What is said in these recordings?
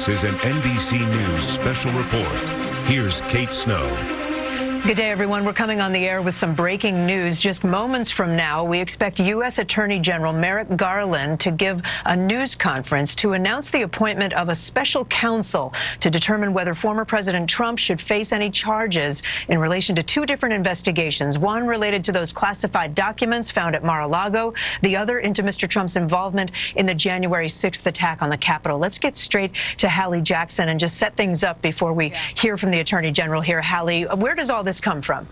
This is an NBC News special report. Here's Kate Snow. Good day, everyone. We're coming on the air with some breaking news. Just moments from now, we expect U.S. Attorney General Merrick Garland to give a news conference to announce the appointment of a special counsel to determine whether former President Trump should face any charges in relation to two different investigations, one related to those classified documents found at Mar-a-Lago, the other into Mr. Trump's involvement in the January 6th attack on the Capitol. Let's get straight to Hallie Jackson and just set things up before we hear from the Attorney General here. Hallie, where does all this come from?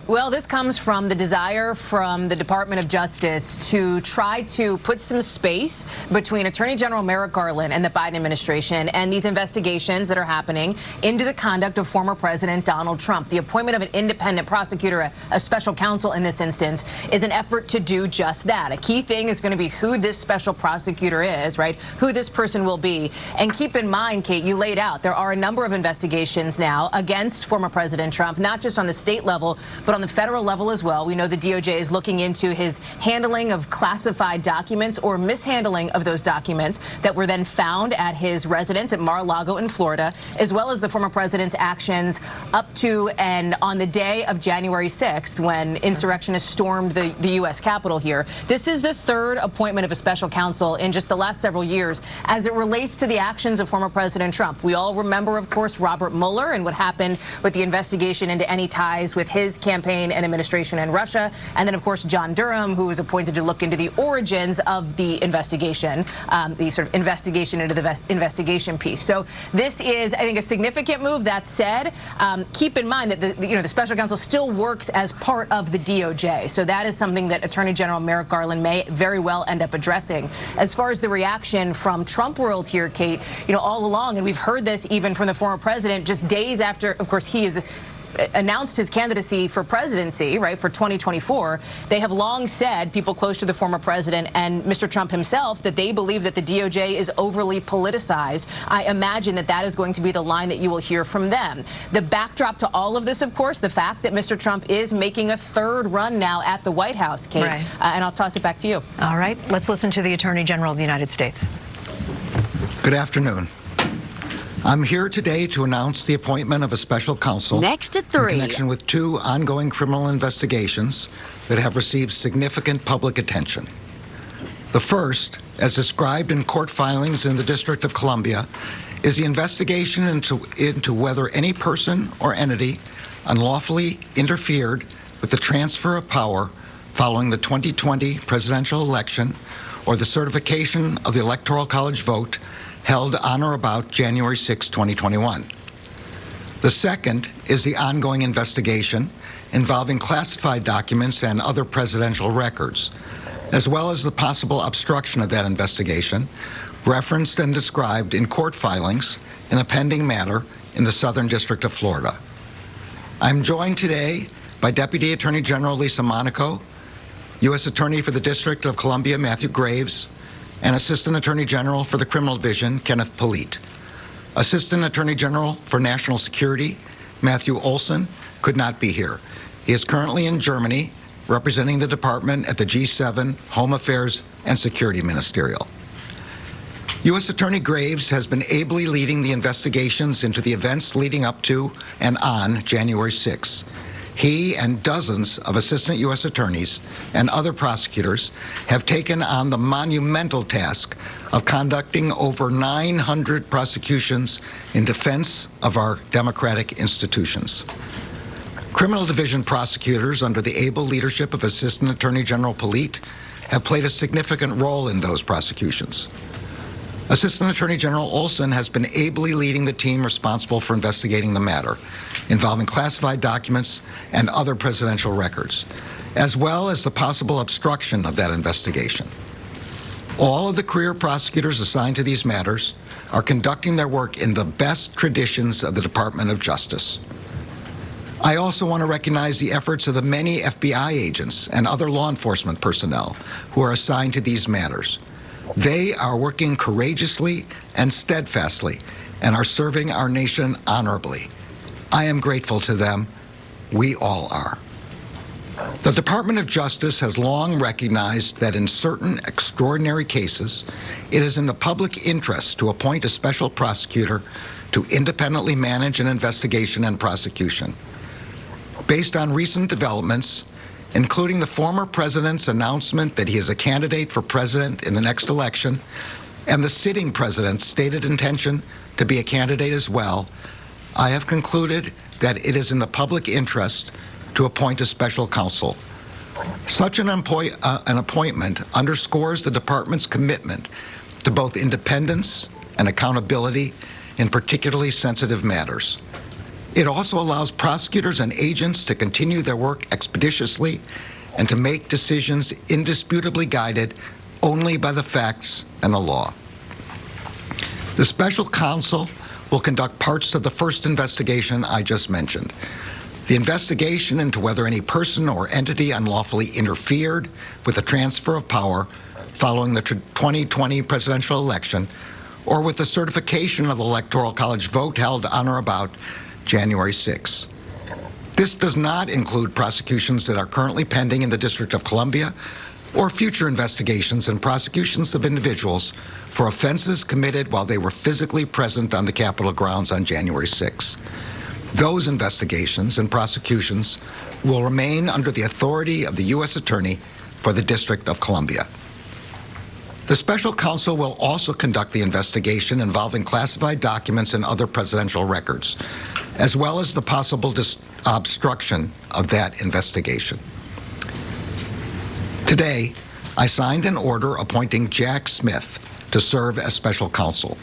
Well, this comes from the desire from the Department of Justice to try to put some space between Attorney General Merrick Garland and the Biden administration and these investigations that are happening into the conduct of former President Donald Trump. The appointment of an independent prosecutor, a special counsel in this instance, is an effort to do just that. A key thing is going to be who this special prosecutor is, right? Who this person will be. And keep in mind, Kate, you laid out there are a number of investigations now against former President Trump, not just on the state level, but on the federal level as well. We know the DOJ is looking into his handling of classified documents or mishandling of those documents that were then found at his residence at Mar-a-Lago in Florida, as well as the former president's actions up to and on the day of January 6th when insurrectionists stormed the U.S. Capitol here. This is the third appointment of a special counsel in just the last several years as it relates to the actions of former President Trump. We all remember, of course, Robert Mueller and what happened with the investigation into any ties with his campaign and administration in Russia, and then, of course, John Durham, who was appointed to look into the origins of the investigation, the sort of investigation into the investigation piece. So this is, I think, a significant move. That said, keep in mind that the special counsel still works as part of the DOJ. So that is something that Attorney General Merrick Garland may very well end up addressing. As far as the reaction from Trump world here, Kate, all along, and we've heard this even from the former president just days after, of course, he is announced his candidacy for presidency, right, for 2024, they have long said, people close to the former president and Mr. Trump himself, that they believe that the DOJ is overly politicized. I imagine that that is going to be the line that you will hear from them. The backdrop to all of this, of course, the fact that Mr. Trump is making a third run now at the White House, Kate, right. And I'll toss it back to you. All right, let's listen to the Attorney General of the United States. Good afternoon. I'm here today to announce the appointment of a special counsel next at 3 in connection with two ongoing criminal investigations that have received significant public attention. The first, as described in court filings in the District of Columbia, is the investigation into whether any person or entity unlawfully interfered with the transfer of power following the 2020 presidential election or the certification of the Electoral College vote held on or about January 6, 2021. The second is the ongoing investigation involving classified documents and other presidential records, as well as the possible obstruction of that investigation, referenced and described in court filings in a pending matter in the Southern District of Florida. I'm joined today by Deputy Attorney General Lisa Monaco, U.S. Attorney for the District of Columbia Matthew Graves, and Assistant Attorney General for the Criminal Division, Kenneth Polite. Assistant Attorney General for National Security, Matthew Olson, could not be here. He is currently in Germany, representing the department at the G7 Home Affairs and Security Ministerial. U.S. Attorney Graves has been ably leading the investigations into the events leading up to and on January 6. He and dozens of assistant U.S. attorneys and other prosecutors have taken on the monumental task of conducting over 900 prosecutions in defense of our democratic institutions. Criminal Division prosecutors, under the able leadership of Assistant Attorney General Polite, have played a significant role in those prosecutions. Assistant Attorney General Olson has been ably leading the team responsible for investigating the matter involving classified documents and other presidential records, as well as the possible obstruction of that investigation. All of the career prosecutors assigned to these matters are conducting their work in the best traditions of the Department of Justice. I also want to recognize the efforts of the many FBI agents and other law enforcement personnel who are assigned to these matters. They are working courageously and steadfastly and are serving our nation honorably. I am grateful to them. We all are. The Department of Justice has long recognized that in certain extraordinary cases, it is in the public interest to appoint a special prosecutor to independently manage an investigation and prosecution. Based on recent developments, including the former president's announcement that he is a candidate for president in the next election, and the sitting president's stated intention to be a candidate as well, I have concluded that it is in the public interest to appoint a special counsel. Such an appointment underscores the department's commitment to both independence and accountability in particularly sensitive matters. It also allows prosecutors and agents to continue their work expeditiously and to make decisions indisputably guided only by the facts and the law. The special counsel will conduct parts of the first investigation I just mentioned. The investigation into whether any person or entity unlawfully interfered with the transfer of power following the 2020 presidential election or with the certification of the Electoral College vote held on or about January 6. This does not include prosecutions that are currently pending in the District of Columbia or future investigations and prosecutions of individuals for offenses committed while they were physically present on the Capitol grounds on January 6. Those investigations and prosecutions will remain under the authority of the U.S. Attorney for the District of Columbia. The special counsel will also conduct the investigation involving classified documents and other presidential records, as well as the possible obstruction of that investigation. Today, I signed an order appointing Jack Smith to serve as special counsel.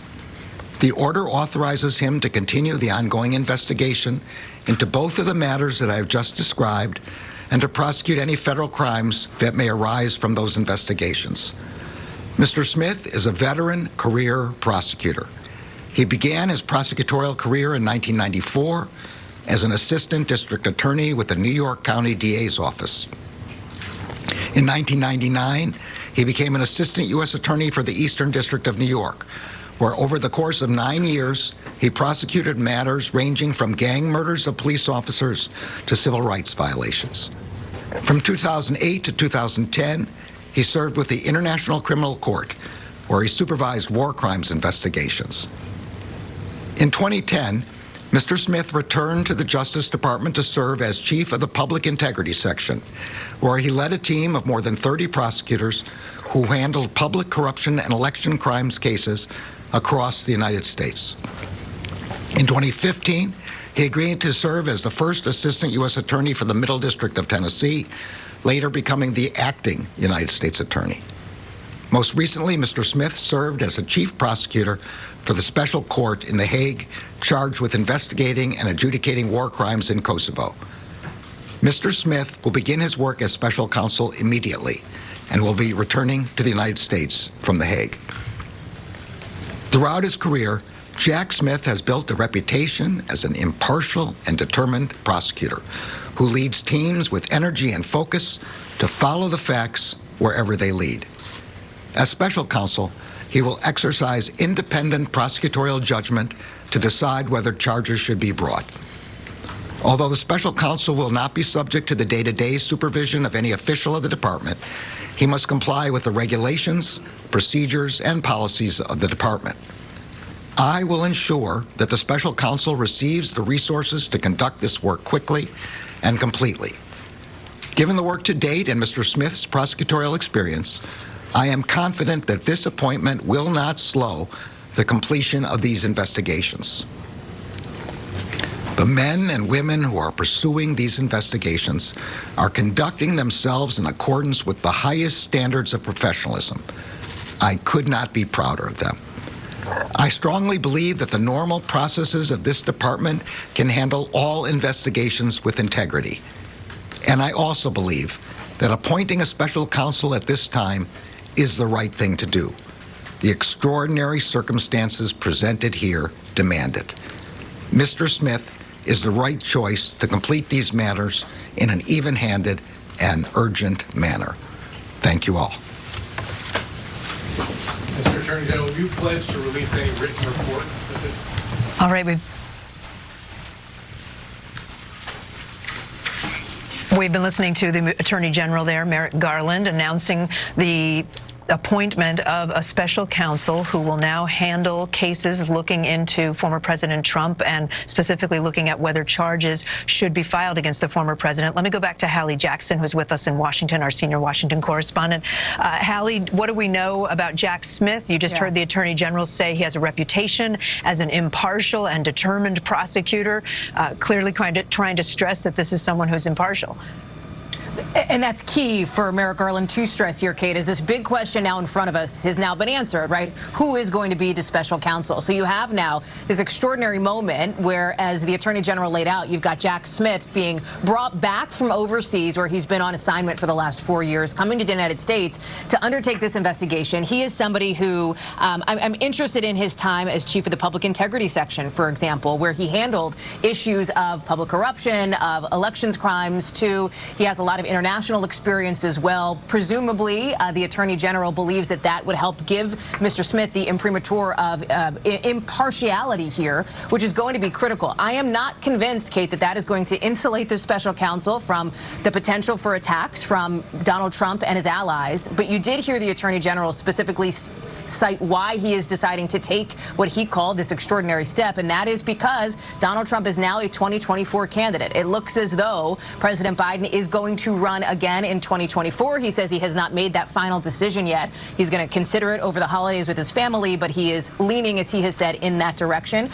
The order authorizes him to continue the ongoing investigation into both of the matters that I have just described and to prosecute any federal crimes that may arise from those investigations. Mr. Smith is a veteran career prosecutor. He began his prosecutorial career in 1994 as an assistant district attorney with the New York County DA's office. In 1999, he became an assistant U.S. attorney for the Eastern District of New York, where over the course of 9 years, he prosecuted matters ranging from gang murders of police officers to civil rights violations. From 2008 to 2010, he served with the International Criminal Court, where he supervised war crimes investigations. In 2010, Mr. Smith returned to the Justice Department to serve as chief of the Public Integrity Section, where he led a team of more than 30 prosecutors who handled public corruption and election crimes cases across the United States. In 2015, he agreed to serve as the first assistant U.S. attorney for the Middle District of Tennessee, later becoming the acting United States attorney. Most recently, Mr. Smith served as a chief prosecutor for the special court in The Hague, charged with investigating and adjudicating war crimes in Kosovo. Mr. Smith will begin his work as special counsel immediately and will be returning to the United States from The Hague. Throughout his career, Jack Smith has built a reputation as an impartial and determined prosecutor who leads teams with energy and focus to follow the facts wherever they lead. As special counsel, he will exercise independent prosecutorial judgment to decide whether charges should be brought. Although the special counsel will not be subject to the day-to-day supervision of any official of the department, he must comply with the regulations, procedures, and policies of the department. I will ensure that the special counsel receives the resources to conduct this work quickly and completely. Given the work to date and Mr. Smith's prosecutorial experience, I am confident that this appointment will not slow the completion of these investigations. The men and women who are pursuing these investigations are conducting themselves in accordance with the highest standards of professionalism. I could not be prouder of them. I strongly believe that the normal processes of this department can handle all investigations with integrity. And I also believe that appointing a special counsel at this time is the right thing to do. The extraordinary circumstances presented here demand it. Mr. Smith is the right choice to complete these matters in an even-handed and urgent manner. Thank you all. Mr. Attorney General, will you pledge to release any written report? All right, We've been listening to the Attorney General there, Merrick Garland, announcing the appointment of a special counsel who will now handle cases looking into former President Trump and specifically looking at whether charges should be filed against the former president. Let me go back to Hallie Jackson, who's with us in Washington, our senior Washington correspondent. Hallie, what do we know about Jack Smith? You just heard the Attorney General say he has a reputation as an impartial and determined prosecutor, clearly trying to stress that this is someone who's impartial. And that's key for Merrick Garland to stress here, Kate, is this big question now in front of us has now been answered, right? Who is going to be the special counsel? So you have now this extraordinary moment where, as the Attorney General laid out, you've got Jack Smith being brought back from overseas where he's been on assignment for the last 4 years, coming to the United States to undertake this investigation. He is somebody who I'm interested in his time as chief of the Public Integrity Section, for example, where he handled issues of public corruption, of elections crimes, too. He has a lot of international experience as well. Presumably, the Attorney General believes that that would help give Mr. Smith the imprimatur of impartiality here, which is going to be critical. I am not convinced, Kate, that that is going to insulate this special counsel from the potential for attacks from Donald Trump and his allies. But you did hear the Attorney General specifically cite why he is deciding to take what he called this extraordinary step, and that is because Donald Trump is now a 2024 candidate. It looks as though President Biden is going to run again in 2024. He says he has not made that final decision yet. He's going to consider it over the holidays with his family, but he is leaning, as he has said, in that direction.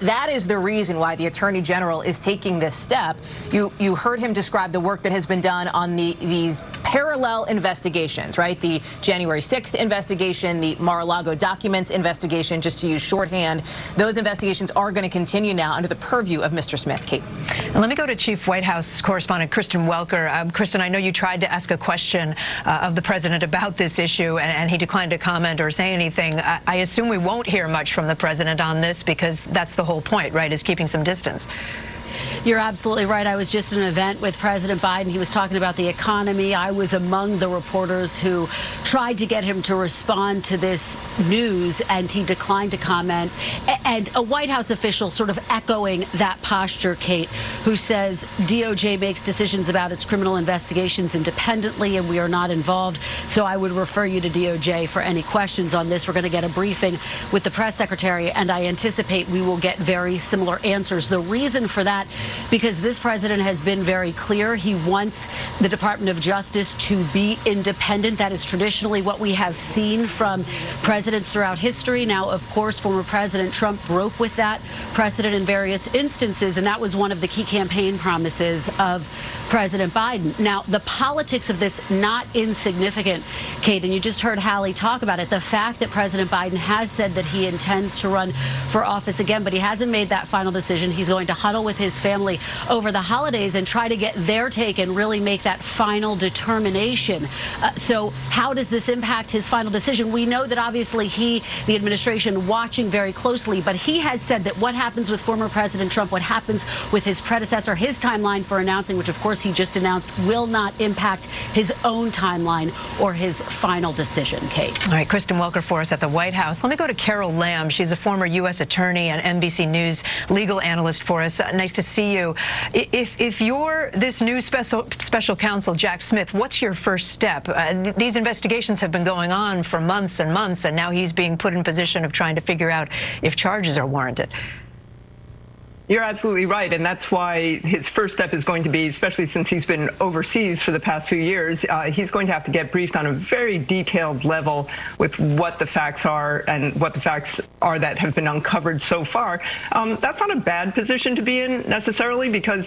That is the reason why the Attorney General is taking this step. You heard him describe the work that has been done on these parallel investigations, right? The January 6th investigation, the Mar-a-Lago documents investigation, just to use shorthand. Those investigations are going to continue now under the purview of Mr. Smith. Kate. And let me go to Chief White House correspondent Kristen Welker. Kristen, I know you tried to ask a question of the president about this issue, and he declined to comment or say anything. I assume we won't hear much from the president on this because that's the whole point, right, is keeping some distance. You're absolutely right. I was just at an event with President Biden. He was talking about the economy. I was among the reporters who tried to get him to respond to this news, and he declined to comment. And a White House official sort of echoing that posture, Kate, who says DOJ makes decisions about its criminal investigations independently, and we are not involved. So I would refer you to DOJ for any questions on this. We're going to get a briefing with the press secretary, and I anticipate we will get very similar answers. The reason for that, because this president has been very clear. He wants the Department of Justice to be independent. That is traditionally what we have seen from presidents throughout history. Now, of course, former President Trump broke with that precedent in various instances, and that was one of the key campaign promises of President Biden. Now, the politics of this, not insignificant, Kate, and you just heard Hallie talk about it. The fact that President Biden has said that he intends to run for office again, but he hasn't made that final decision. He's going to huddle with his family over the holidays and try to get their take and really make that final determination. So how does this impact his final decision? We know that obviously the administration, watching very closely, but he has said that what happens with former President Trump, what happens with his predecessor, his timeline for announcing, which of course he just announced, will not impact his own timeline or his final decision. Kate. All right, Kristen Welker for us at the White House. Let me go to Carol Lamb. She's a former U.S. attorney and NBC News legal analyst for us. Nice to see you. If you're this new special counsel, Jack Smith, what's your first step? These investigations have been going on for months and months, and now he's being put in position of trying to figure out if charges are warranted. You're absolutely right, and that's why his first step is going to be, especially since he's been overseas for the past few years, he's going to have to get briefed on a very detailed level with what the facts are and what the facts are that have been uncovered so far. That's not a bad position to be in necessarily, because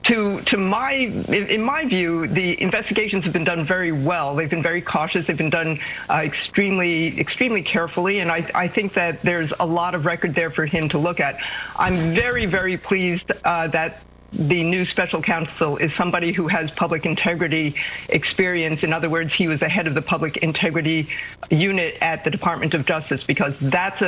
in my view, the investigations have been done very well. They've been very cautious. They've been done extremely carefully, and I think that there's a lot of record there for him to look at. I'm very, very pleased that the new special counsel is somebody who has public integrity experience. In other words, he was the head of the public integrity unit at the Department of Justice, because that's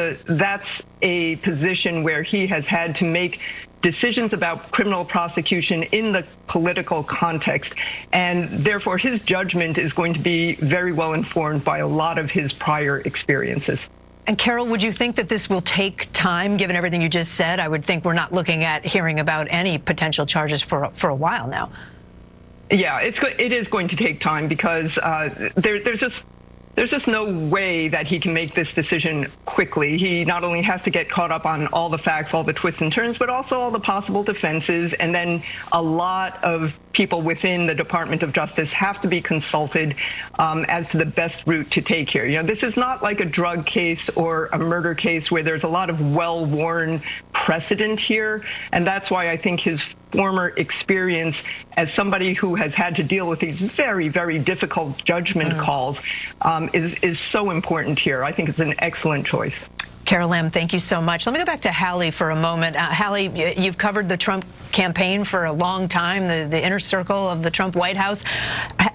a position where he has had to make decisions about criminal prosecution in the political context, and therefore his judgment is going to be very well informed by a lot of his prior experiences. And Carol, would you think that this will take time, given everything you just said? I would think we're not looking at hearing about any potential charges for a while now. Yeah, it is going to take time because there's just no way that he can make this decision quickly. He not only has to get caught up on all the facts, all the twists and turns, but also all the possible defenses. And then a lot of people within the Department of Justice have to be consulted as to the best route to take here. You know, this is not like a drug case or a murder case where there's a lot of well-worn precedent here. And that's why I think his former experience as somebody who has had to deal with these very, very difficult judgment calls is so important here. I think it's an excellent choice. Carol Lam, thank you so much. Let me go back to Hallie for a moment. Hallie, you've covered the Trump campaign for a long time, the inner circle of the Trump White House.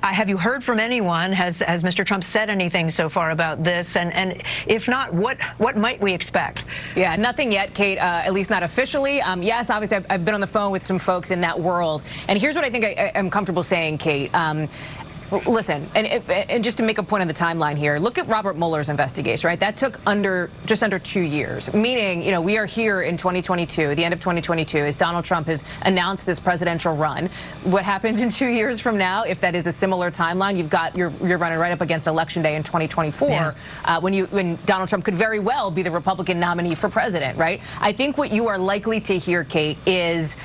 Have you heard from anyone? Has Mr. Trump said anything so far about this? And if not, what might we expect? Yeah, nothing yet, Kate, at least not officially. Yes, obviously, I've been on the phone with some folks in that world. And here's what I think I'm comfortable saying, Kate. Listen, and just to make a point on the timeline here, look at Robert Mueller's investigation, right? That took just under 2 years, meaning, you know, we are here in 2022, the end of 2022, as Donald Trump has announced this presidential run. What happens in 2 years from now, if that is a similar timeline, you're running right up against Election Day in 2024, yeah. when Donald Trump could very well be the Republican nominee for president, right? I think what you are likely to hear, Kate, is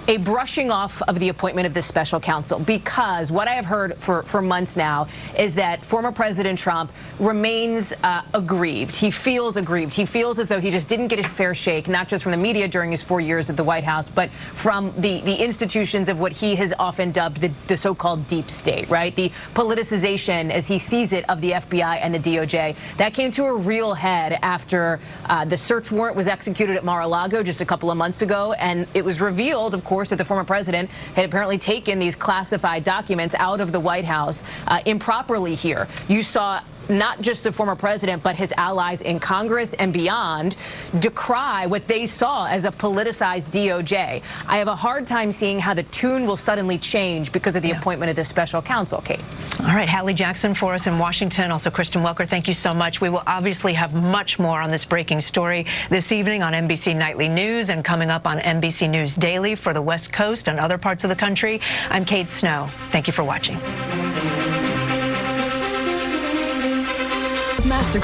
a brushing off of the appointment of this special counsel, because what I have heard for months now is that former President Trump remains aggrieved. He feels aggrieved. He feels as though he just didn't get a fair shake, not just from the media during his 4 years at the White House, but from the institutions of what he has often dubbed the so-called deep state, right? The politicization, as he sees it, of the FBI and the DOJ. That came to a real head after the search warrant was executed at Mar-a-Lago just a couple of months ago, and it was revealed, of course, that the former president had apparently taken these classified documents out of the White House improperly here. You saw not just the former president, but his allies in Congress and beyond decry what they saw as a politicized DOJ. I have a hard time seeing how the tune will suddenly change because of the appointment of this special counsel, Kate. All right, Hallie Jackson for us in Washington. Also, Kristen Welker, thank you so much. We will obviously have much more on this breaking story this evening on NBC Nightly News and coming up on NBC News Daily for the West Coast and other parts of the country. I'm Kate Snow. Thank you for watching.